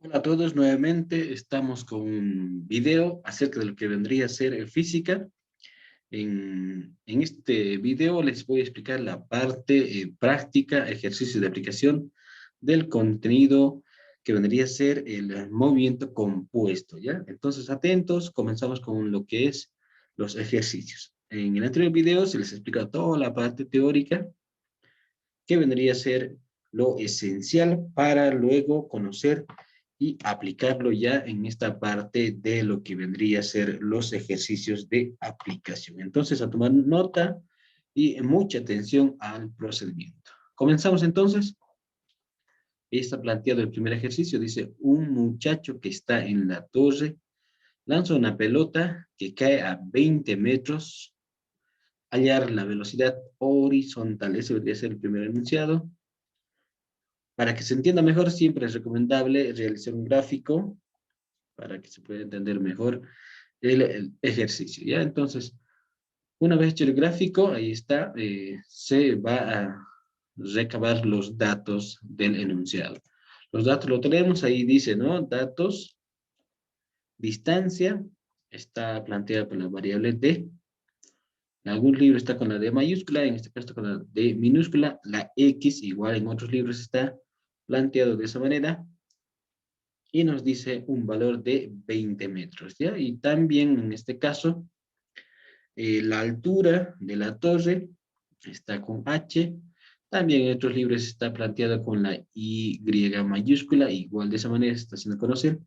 Hola a todos, nuevamente estamos con un video acerca de lo que vendría a ser física. En este video les voy a explicar la parte práctica, ejercicio de aplicación del contenido que vendría a ser el movimiento compuesto, ¿ya? Entonces, atentos, comenzamos con lo que es los ejercicios. En el anterior video se les explica toda la parte teórica que vendría a ser lo esencial para luego conocer y aplicarlo ya en esta parte de lo que vendría a ser los ejercicios de aplicación. Entonces, a tomar nota y mucha atención al procedimiento. Comenzamos entonces. Está planteado el primer ejercicio. Dice, un muchacho que está en la torre lanza una pelota que cae a 20 metros. Hallar la velocidad horizontal. Ese debería ser el primer enunciado. Para que se entienda mejor, siempre es recomendable realizar un gráfico para que se pueda entender mejor el ejercicio, ¿ya? Entonces, una vez hecho el gráfico, ahí está, se va a recabar los datos del enunciado. Los datos lo tenemos, ahí dice, ¿no? Datos, distancia, está planteada por la variable D. En algún libro está con la D mayúscula, en este caso está con la D minúscula, la X, igual en otros libros está planteado de esa manera, y nos dice un valor de 20 metros, ¿ya? Y también en este caso, la altura de la torre está con H, también en otros libros está planteado con la Y mayúscula, igual de esa manera se está haciendo conocer,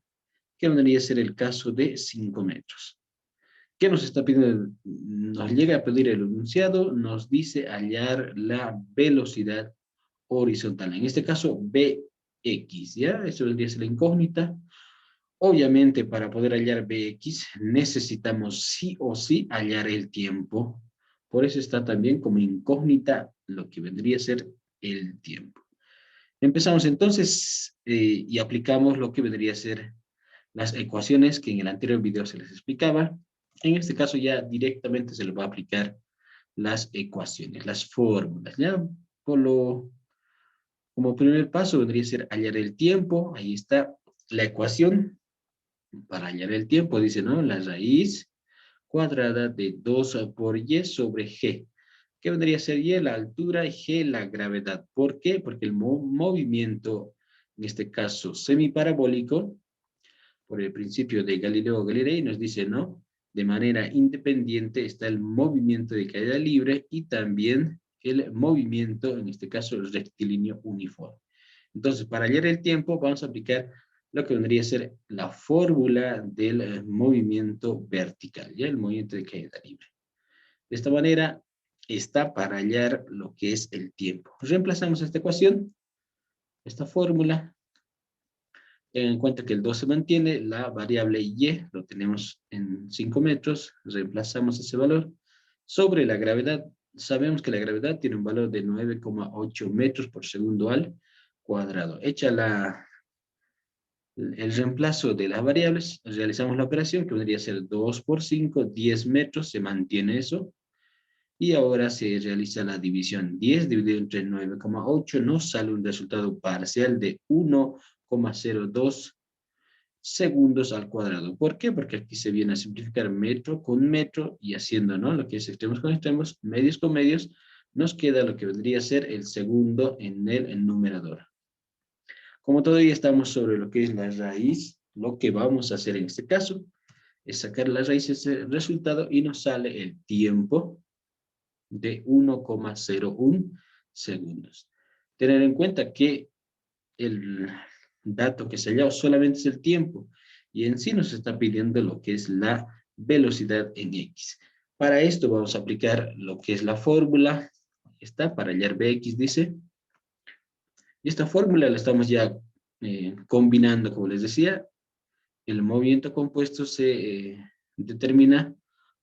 que vendría a ser el caso de 5 metros. ¿Qué nos está pidiendo? Nos llega a pedir el enunciado, nos dice hallar la velocidad horizontal, en este caso Bx, ¿ya? Eso vendría a ser la incógnita. Obviamente, para poder hallar Bx, necesitamos sí o sí hallar el tiempo. Por eso está también como incógnita lo que vendría a ser el tiempo. Empezamos entonces y aplicamos lo que vendría a ser las ecuaciones que en el anterior video se les explicaba. En este caso ya directamente se les va a aplicar las ecuaciones, las fórmulas. ¿Ya? Como primer paso vendría a ser hallar el tiempo. Ahí está la ecuación para hallar el tiempo, dice, ¿no? La raíz cuadrada de 2 por y sobre g. ¿Qué vendría a ser y? La altura y g la gravedad. ¿Por qué? Porque el movimiento, en este caso semiparabólico, por el principio de Galileo Galilei, nos dice, ¿no? De manera independiente está el movimiento de caída libre y también el movimiento, en este caso, rectilíneo uniforme. Entonces, para hallar el tiempo, vamos a aplicar lo que vendría a ser la fórmula del movimiento vertical, ¿ya? El movimiento de caída libre. De esta manera, está para hallar lo que es el tiempo. Reemplazamos esta ecuación, esta fórmula. Ten en cuenta que el 2 se mantiene, la variable y lo tenemos en 5 metros, reemplazamos ese valor. Sobre la gravedad, sabemos que la gravedad tiene un valor de 9,8 metros por segundo al cuadrado. Hecha el reemplazo de las variables, realizamos la operación que vendría a ser 2 por 5, 10 metros, se mantiene eso. Y ahora se realiza la división. 10 dividido entre 9,8 nos sale un resultado parcial de 1,02 segundos al cuadrado. ¿Por qué? Porque aquí se viene a simplificar metro con metro y haciendo, ¿no? Lo que es extremos con extremos, medios con medios, nos queda lo que vendría a ser el segundo en el numerador. Como todavía estamos sobre lo que es la raíz, lo que vamos a hacer en este caso es sacar la raíz de ese resultado y nos sale el tiempo de 1,01 segundos. Tener en cuenta que el dato que se ha hallado solamente es el tiempo y en sí nos está pidiendo lo que es la velocidad en X. Para esto vamos a aplicar lo que es la fórmula, está para hallar Bx, dice, y esta fórmula la estamos ya combinando, como les decía, el movimiento compuesto se determina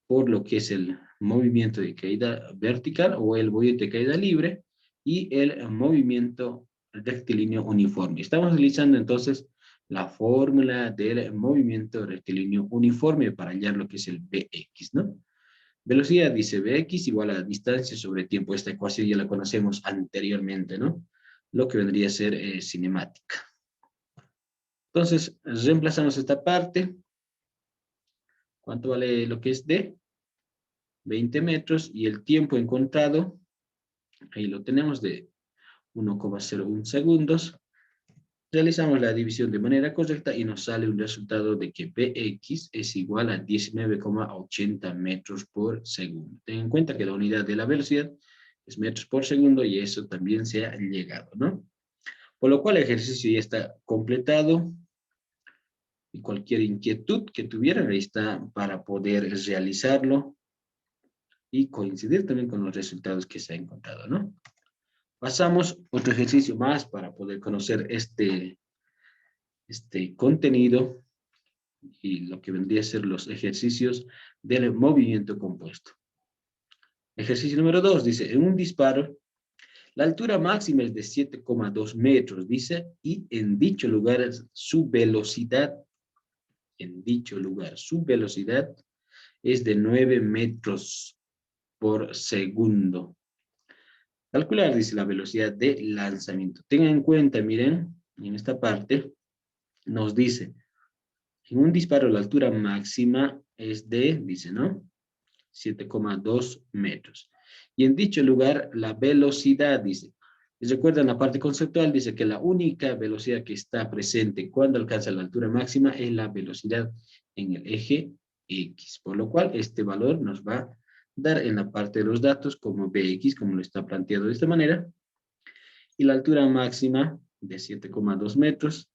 por lo que es el movimiento de caída vertical o el movimiento de caída libre y el movimiento rectilíneo uniforme. Estamos utilizando entonces la fórmula del movimiento rectilíneo uniforme para hallar lo que es el Bx, ¿no? Velocidad dice Bx igual a distancia sobre tiempo. Esta ecuación ya la conocemos anteriormente, ¿no? Lo que vendría a ser cinemática. Entonces, reemplazamos esta parte. ¿Cuánto vale lo que es D? 20 metros y el tiempo encontrado, ahí lo tenemos de 1,01 segundos. Realizamos la división de manera correcta y nos sale un resultado de que Px es igual a 19,80 metros por segundo. Ten en cuenta que la unidad de la velocidad es metros por segundo y eso también se ha llegado, ¿no? Por lo cual el ejercicio ya está completado y cualquier inquietud que tuvieran ahí está para poder realizarlo y coincidir también con los resultados que se ha encontrado, ¿no? Pasamos otro ejercicio más para poder conocer este contenido y lo que vendría a ser los ejercicios del movimiento compuesto. Ejercicio número 2 dice, en un disparo, la altura máxima es de 7,2 metros, dice, y en dicho lugar su velocidad, es de 9 metros por segundo. Calcular, dice, la velocidad de lanzamiento. Tengan en cuenta, miren, en esta parte nos dice, en un disparo la altura máxima es de, dice, ¿no? 7,2 metros. Y en dicho lugar, la velocidad, dice. Y recuerdan la parte conceptual, dice que la única velocidad que está presente cuando alcanza la altura máxima es la velocidad en el eje X. Por lo cual, este valor nos va a dar en la parte de los datos como Bx, como lo está planteado de esta manera. Y la altura máxima de 7,2 metros.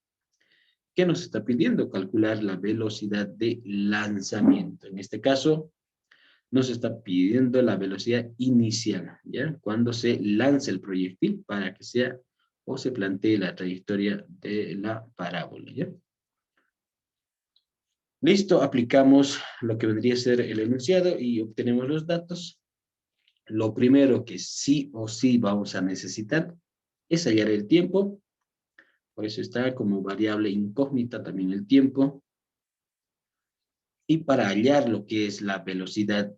¿Qué nos está pidiendo? Calcular la velocidad de lanzamiento. En este caso, nos está pidiendo la velocidad inicial, ¿ya? Cuando se lance el proyectil para que sea o se plantee la trayectoria de la parábola, ¿ya? Listo, aplicamos lo que vendría a ser el enunciado y obtenemos los datos. Lo primero que sí o sí vamos a necesitar es hallar el tiempo. Por eso está como variable incógnita también el tiempo. Y para hallar lo que es la velocidad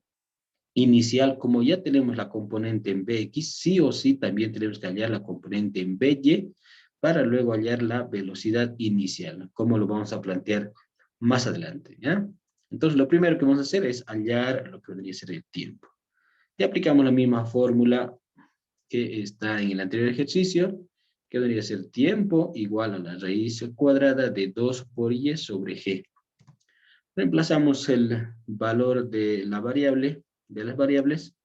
inicial, como ya tenemos la componente en Bx, sí o sí también tenemos que hallar la componente en By para luego hallar la velocidad inicial, como lo vamos a plantear más adelante, ¿ya? Entonces, lo primero que vamos a hacer es hallar lo que vendría a ser el tiempo. Y aplicamos la misma fórmula que está en el anterior ejercicio, que vendría a ser tiempo igual a la raíz cuadrada de 2 por y sobre g. Reemplazamos el valor de la variable, de las variables,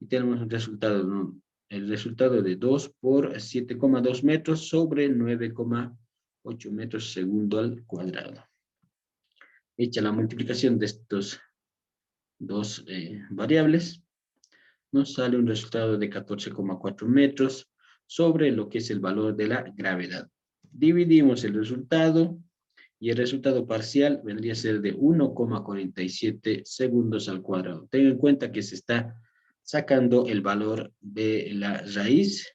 y tenemos un resultado, ¿no? El resultado de 2 por 7,2 metros sobre 9,8 metros segundo al cuadrado. Hecha la multiplicación de estos dos variables, nos sale un resultado de 14,4 metros sobre lo que es el valor de la gravedad. Dividimos el resultado y el resultado parcial vendría a ser de 1,47 segundos al cuadrado. Ten en cuenta que se está sacando el valor de la raíz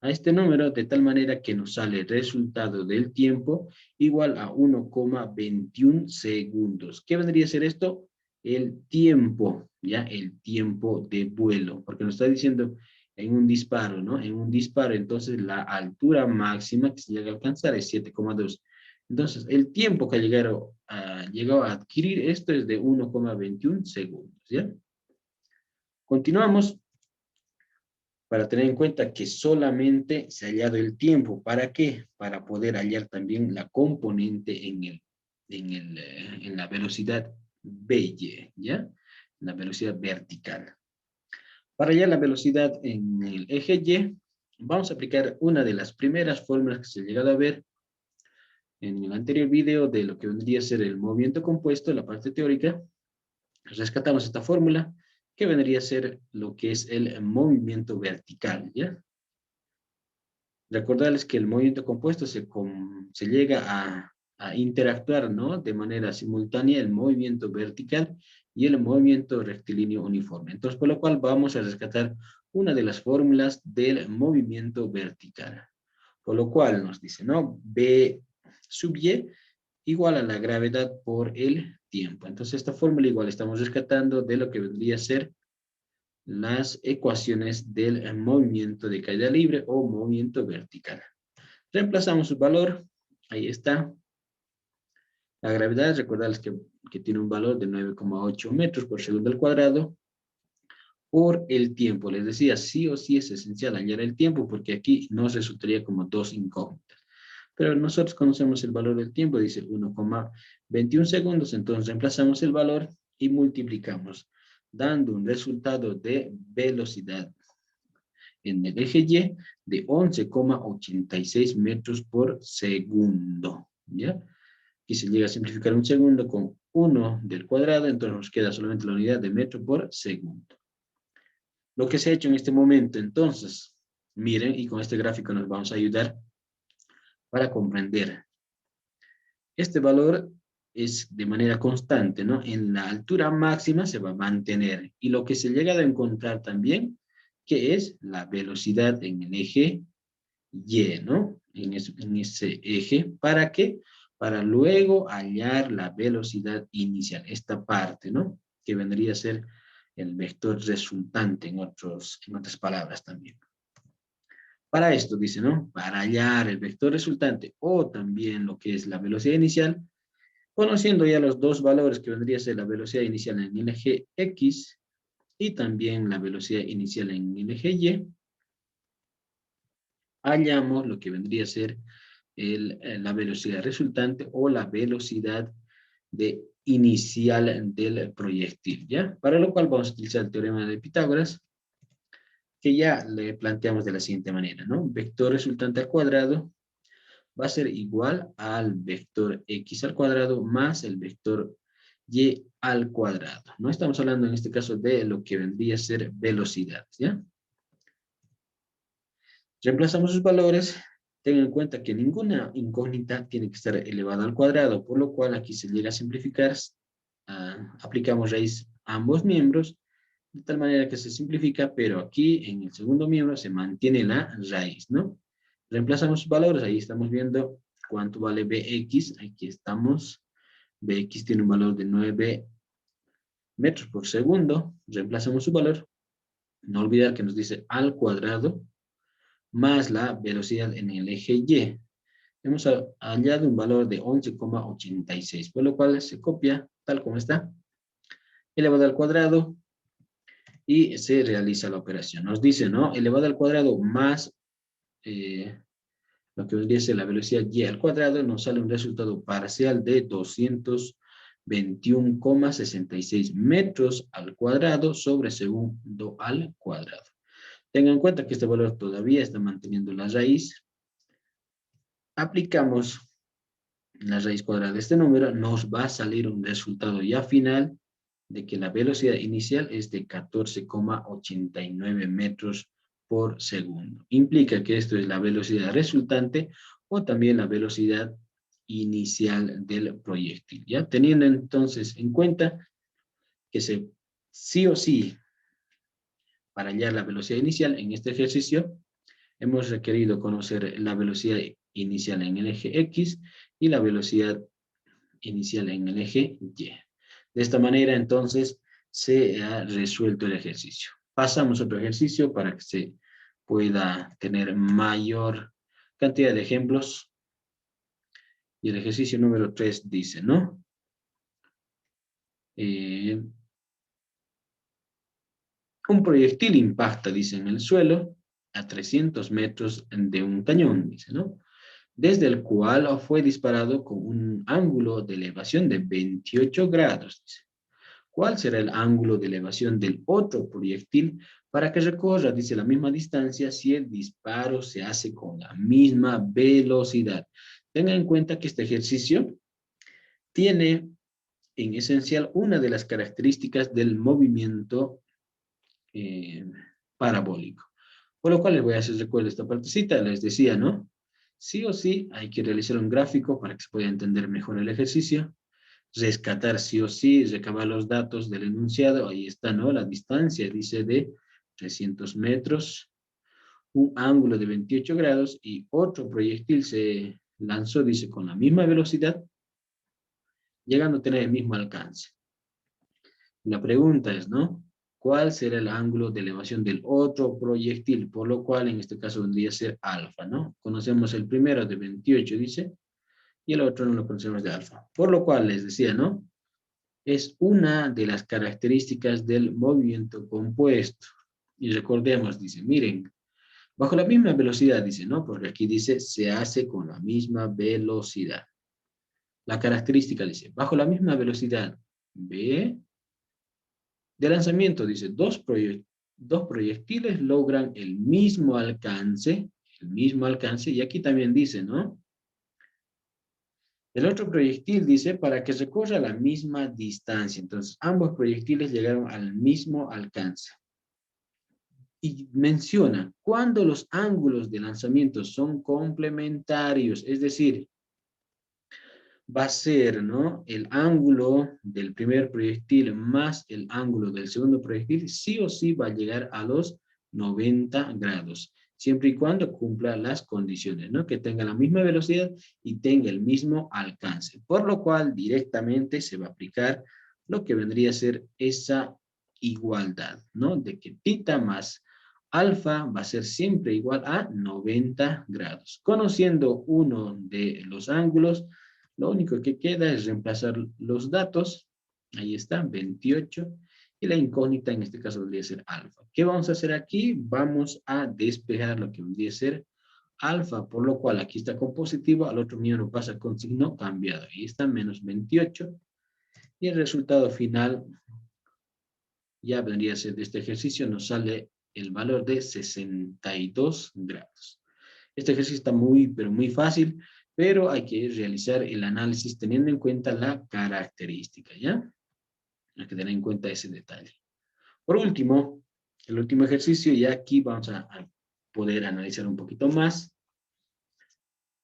a este número de tal manera que nos sale el resultado del tiempo igual a 1,21 segundos. ¿Qué vendría a ser esto? El tiempo, ¿ya? El tiempo de vuelo, porque nos está diciendo en un disparo, ¿no? En un disparo, entonces la altura máxima que se llega a alcanzar es 7,2. Entonces, el tiempo que llegado a adquirir esto es de 1,21 segundos, ¿ya? Continuamos para tener en cuenta que solamente se ha hallado el tiempo. ¿Para qué? Para poder hallar también la componente en la velocidad By, ¿ya? La velocidad vertical. Para hallar la velocidad en el eje Y, vamos a aplicar una de las primeras fórmulas que se ha llegado a ver en el anterior video de lo que vendría a ser el movimiento compuesto, la parte teórica. Rescatamos esta fórmula que vendría a ser lo que es el movimiento vertical, ¿ya? Recordarles que el movimiento compuesto se llega a interactuar, ¿no? De manera simultánea el movimiento vertical y el movimiento rectilíneo uniforme. Entonces, por lo cual vamos a rescatar una de las fórmulas del movimiento vertical. Por lo cual nos dice, ¿no? B sub y igual a la gravedad por el tiempo. Entonces, esta fórmula igual estamos rescatando de lo que vendría a ser las ecuaciones del movimiento de caída libre o movimiento vertical. Reemplazamos su valor Ahí está. La gravedad, recordarles que tiene un valor de 9,8 metros por segundo al cuadrado por el tiempo. Les decía, sí o sí es esencial hallar el tiempo porque aquí nos resultaría como dos incógnitas. Pero nosotros conocemos el valor del tiempo, dice 1,21 segundos, entonces reemplazamos el valor y multiplicamos, dando un resultado de velocidad en el eje Y de 11,86 metros por segundo. ¿Ya? Aquí se llega a simplificar un segundo con 1 del cuadrado, entonces nos queda solamente la unidad de metro por segundo. Lo que se ha hecho en este momento, entonces, miren, y con este gráfico nos vamos a ayudar para comprender. Este valor es de manera constante, ¿no? En la altura máxima se va a mantener. Y lo que se llega a encontrar también, que es la velocidad en el eje Y, ¿no? En ese eje. ¿Para qué? Para luego hallar la velocidad inicial, esta parte, ¿no? Que vendría a ser el vector resultante en otras palabras también. Para esto, dice, ¿no? Para hallar el vector resultante o también lo que es la velocidad inicial, conociendo ya los dos valores que vendría a ser la velocidad inicial en el eje X y también la velocidad inicial en el eje Y, hallamos lo que vendría a ser la velocidad resultante o la velocidad inicial del proyectil, ¿ya? Para lo cual vamos a utilizar el teorema de Pitágoras, que ya le planteamos de la siguiente manera, ¿no? Vector resultante al cuadrado va a ser igual al vector x al cuadrado más el vector y al cuadrado. No estamos hablando en este caso de lo que vendría a ser velocidad, ¿ya? Reemplazamos sus valores. Tengan en cuenta que ninguna incógnita tiene que estar elevada al cuadrado, por lo cual aquí se llega a simplificar. Aplicamos raíz a ambos miembros, de tal manera que se simplifica, pero aquí en el segundo miembro se mantiene la raíz, ¿no? Reemplazamos sus valores, ahí estamos viendo cuánto vale Bx, aquí estamos, Bx tiene un valor de 9 metros por segundo, reemplazamos su valor, no olvidar que nos dice al cuadrado, más la velocidad en el eje Y. Hemos hallado un valor de 11,86, por lo cual se copia tal como está, elevado al cuadrado, y se realiza la operación. Nos dice, ¿no? Elevado al cuadrado más lo que vendría a ser la velocidad y al cuadrado, nos sale un resultado parcial de 221,66 metros al cuadrado sobre segundo al cuadrado. Tengan en cuenta que este valor todavía está manteniendo la raíz. Aplicamos la raíz cuadrada de este número, nos va a salir un resultado ya final de que la velocidad inicial es de 14,89 metros por segundo. Implica que esto es la velocidad resultante o también la velocidad inicial del proyectil, ¿ya? Teniendo entonces en cuenta que sí o sí, para hallar la velocidad inicial en este ejercicio, hemos requerido conocer la velocidad inicial en el eje X y la velocidad inicial en el eje Y. De esta manera, entonces, se ha resuelto el ejercicio. Pasamos a otro ejercicio para que se pueda tener mayor cantidad de ejemplos. Y el ejercicio número 3 dice, ¿no? Un proyectil impacta, dice, en el suelo a 300 metros de un cañón, dice, ¿no? Desde el cual fue disparado con un ángulo de elevación de 28 grados, dice. ¿Cuál será el ángulo de elevación del otro proyectil para que recorra, dice, la misma distancia si el disparo se hace con la misma velocidad? Tengan en cuenta que este ejercicio tiene en esencial una de las características del movimiento eh, parabólico. Por lo cual les voy a hacer recuerdo esta partecita, les decía, ¿no? Sí o sí hay que realizar un gráfico para que se pueda entender mejor el ejercicio. Rescatar sí o sí, recabar los datos del enunciado, ahí está, ¿no? La distancia, dice, de 300 metros, un ángulo de 28 grados y otro proyectil se lanzó, dice, con la misma velocidad, llegando a tener el mismo alcance. La pregunta es, ¿no? ¿Cuál será el ángulo de elevación del otro proyectil? Por lo cual, en este caso, vendría a ser alfa, ¿no? Conocemos el primero de 28, dice, y el otro no lo conocemos de alfa. Por lo cual les decía, ¿no? Es una de las características del movimiento compuesto. Y recordemos, dice, miren, bajo la misma velocidad, dice, ¿no? Porque aquí dice, se hace con la misma velocidad. La característica dice, bajo la misma velocidad v de lanzamiento, dice, dos proyectiles logran el mismo alcance, y aquí también dice, ¿no? El otro proyectil dice, para que recorra la misma distancia. Entonces, ambos proyectiles llegaron al mismo alcance. Y menciona, cuando los ángulos de lanzamiento son complementarios, es decir, va a ser, ¿no? El ángulo del primer proyectil más el ángulo del segundo proyectil, sí o sí va a llegar a los 90 grados, siempre y cuando cumpla las condiciones, ¿no? Que tenga la misma velocidad y tenga el mismo alcance, por lo cual directamente se va a aplicar lo que vendría a ser esa igualdad, ¿no? De que tita más alfa va a ser siempre igual a 90 grados. Conociendo uno de los ángulos, lo único que queda es reemplazar los datos. Ahí está, 28. Y la incógnita en este caso vendría a ser alfa. ¿Qué vamos a hacer aquí? Vamos a despejar lo que vendría a ser alfa, por lo cual aquí está con positivo, al otro mío lo pasa con signo cambiado. Ahí está, menos 28. Y el resultado final ya vendría a ser de este ejercicio, nos sale el valor de 62 grados. Este ejercicio está muy, pero muy fácil, pero hay que realizar el análisis teniendo en cuenta la característica, ¿ya? Hay que tener en cuenta ese detalle. Por último, el último ejercicio, y aquí vamos a poder analizar un poquito más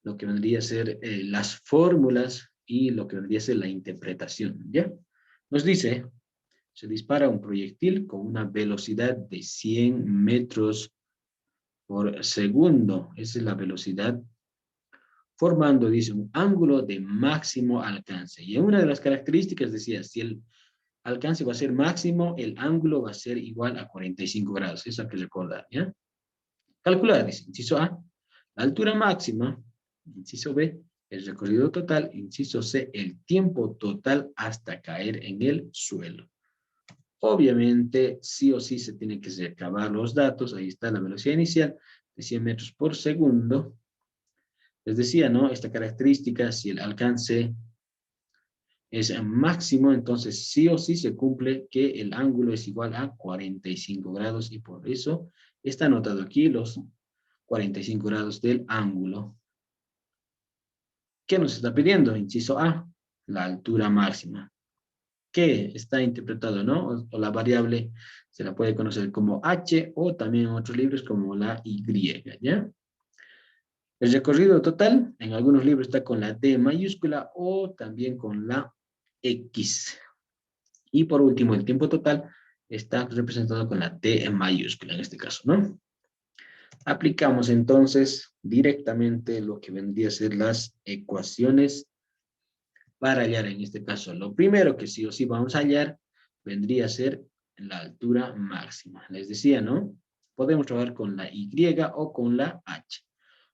lo que vendría a ser las fórmulas y lo que vendría a ser la interpretación, ¿ya? Nos dice, se dispara un proyectil con una velocidad de 100 metros por segundo. Esa es la velocidad formando, dice, un ángulo de máximo alcance. Y en una de las características decía, si el alcance va a ser máximo, el ángulo va a ser igual a 45 grados. Eso hay que recordar, ¿ya? Calcular, dice, inciso A, la altura máxima, inciso B, el recorrido total, inciso C, el tiempo total hasta caer en el suelo. Obviamente, sí o sí se tiene que recabar los datos. Ahí está la velocidad inicial de 100 metros por segundo. Les decía, ¿no? Esta característica, si el alcance es máximo, entonces sí o sí se cumple que el ángulo es igual a 45 grados y por eso está anotado aquí los 45 grados del ángulo. ¿Qué nos está pidiendo? Inciso A, la altura máxima. ¿Qué está interpretado, no? O la variable se la puede conocer como h o también en otros libros como la y, ¿ya? El recorrido total, en algunos libros está con la D mayúscula o también con la X. Y por último, el tiempo total está representado con la T mayúscula en este caso, ¿no? Aplicamos entonces directamente lo que vendría a ser las ecuaciones para hallar en este caso. Lo primero que sí o sí vamos a hallar vendría a ser la altura máxima. Les decía, ¿no? Podemos trabajar con la Y o con la H.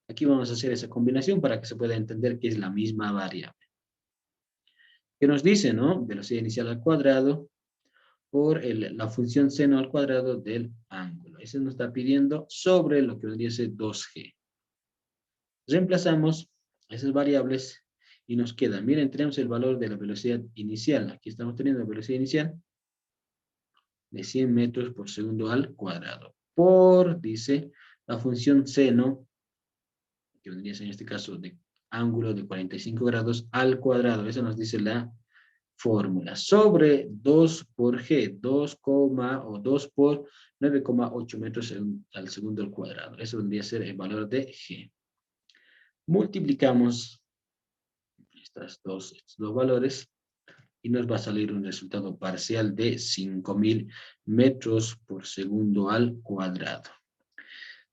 Aquí vamos a hacer esa combinación para que se pueda entender que es la misma variable. ¿Qué nos dice, no? Velocidad inicial al cuadrado por la función seno al cuadrado del ángulo. Ese nos está pidiendo sobre lo que vendría a ser 2G. Reemplazamos esas variables y nos queda, miren, tenemos el valor de la velocidad inicial. Aquí estamos teniendo la velocidad inicial de 100 metros por segundo al cuadrado. Por, dice, la función seno, que vendría a ser en este caso de ángulo de 45 grados al cuadrado. Eso nos dice la fórmula. Sobre 2 por G, 2, o 2 por 9,8 metros al segundo al cuadrado. Eso vendría a ser el valor de G. Multiplicamos estos dos valores y nos va a salir un resultado parcial de 5.000 metros por segundo al cuadrado.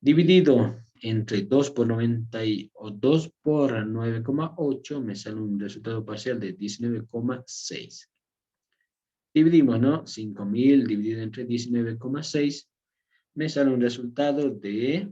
Dividido entre 2 por 90 o 2 por 9,8 me sale un resultado parcial de 19,6. Dividimos, ¿no? 5.000 dividido entre 19,6 me sale un resultado de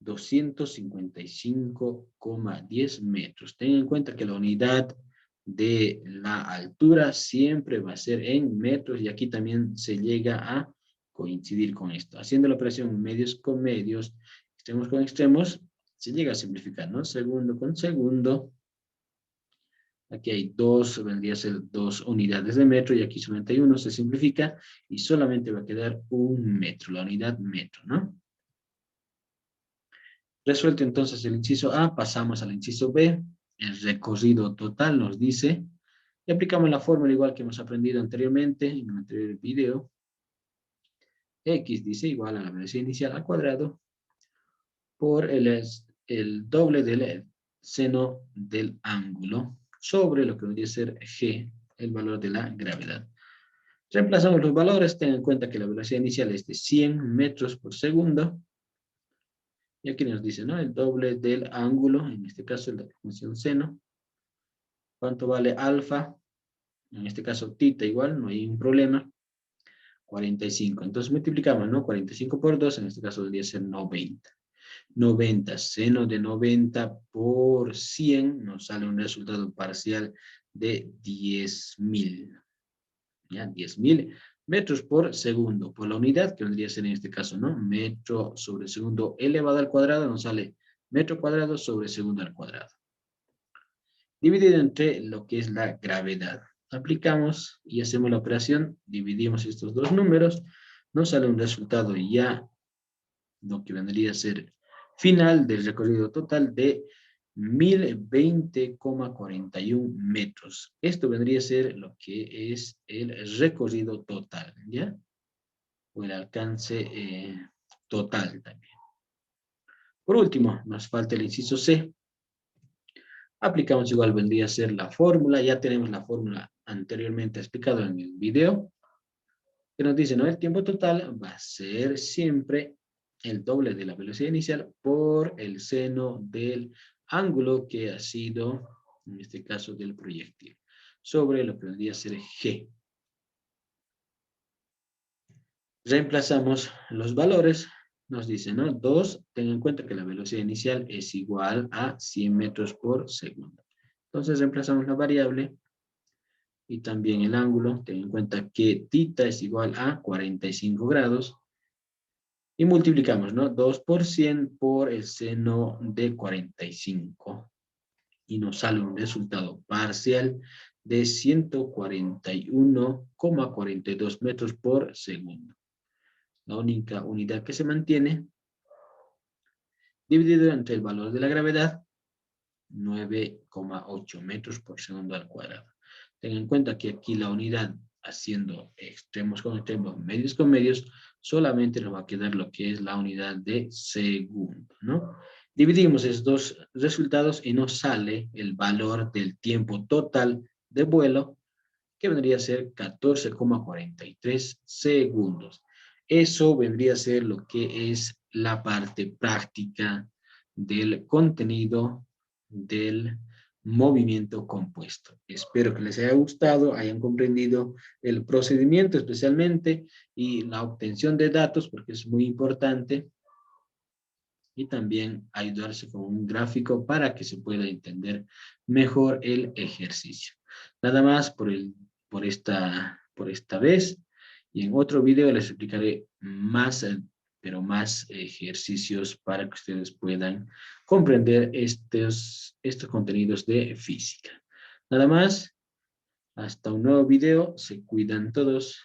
255,10 metros. Ten en cuenta que la unidad de la altura siempre va a ser en metros y aquí también se llega a coincidir con esto. Haciendo la operación medios con medios, extremos con extremos, se llega a simplificar, ¿no? Segundo con segundo. Aquí hay dos, vendría a ser 2 unidades de metro y aquí solamente hay uno, se simplifica y solamente va a quedar un metro, la unidad metro, ¿no? Resuelto entonces el inciso A, pasamos al inciso B. El recorrido total nos dice, y aplicamos la fórmula igual que hemos aprendido anteriormente en el anterior video. X dice igual a la velocidad inicial al cuadrado por el doble del seno del ángulo sobre lo que vendría a ser G, el valor de la gravedad. Reemplazamos los valores, ten en cuenta que la velocidad inicial es de 100 metros por segundo. Y aquí nos dice, ¿no? El doble del ángulo, en este caso la función seno. ¿Cuánto vale alfa? En este caso tita igual, no hay un problema. 45. Entonces multiplicamos, ¿no? 45 por 2, en este caso debería ser 90. 90, seno de 90 por 100, nos sale un resultado parcial de 10.000. ¿Ya? 10.000 metros por segundo, por la unidad, que vendría a ser en este caso, ¿no? Metro sobre segundo elevado al cuadrado, nos sale metro cuadrado sobre segundo al cuadrado. Dividido entre lo que es la gravedad. Aplicamos y hacemos la operación, dividimos estos dos números, nos sale un resultado ya, lo que vendría a ser final del recorrido total de 1020,41 metros. Esto vendría a ser lo que es el recorrido total, ¿ya? O el alcance total también. Por último, nos falta el inciso C. Aplicamos igual, vendría a ser la fórmula. Ya tenemos la fórmula anteriormente explicada en el video. Que nos dice, ¿no? El tiempo total va a ser siempre el doble de la velocidad inicial por el seno del ángulo que ha sido, en este caso, del proyectil, sobre lo que vendría a ser G. Reemplazamos los valores, nos dice, ¿no? 2, ten en cuenta que la velocidad inicial es igual a 100 metros por segundo. Entonces reemplazamos la variable y también el ángulo, ten en cuenta que tita es igual a 45 grados. Y multiplicamos, ¿no? 2 por 100 por el seno de 45. Y nos sale un resultado parcial de 141,42 metros por segundo. La única unidad que se mantiene, dividido entre el valor de la gravedad, 9,8 metros por segundo al cuadrado. Ten en cuenta que aquí la unidad, haciendo extremos con extremos, medios con medios, solamente nos va a quedar lo que es la unidad de segundo, ¿no? Dividimos esos dos resultados y nos sale el valor del tiempo total de vuelo, que vendría a ser 14,43 segundos. Eso vendría a ser lo que es la parte práctica del contenido del movimiento compuesto. Espero que les haya gustado, hayan comprendido el procedimiento especialmente y la obtención de datos, porque es muy importante, y también ayudarse con un gráfico para que se pueda entender mejor el ejercicio. Nada más por esta vez, y en otro video les explicaré más, pero más ejercicios para que ustedes puedan comprender estos contenidos de física. Nada más, hasta un nuevo video, se cuidan todos.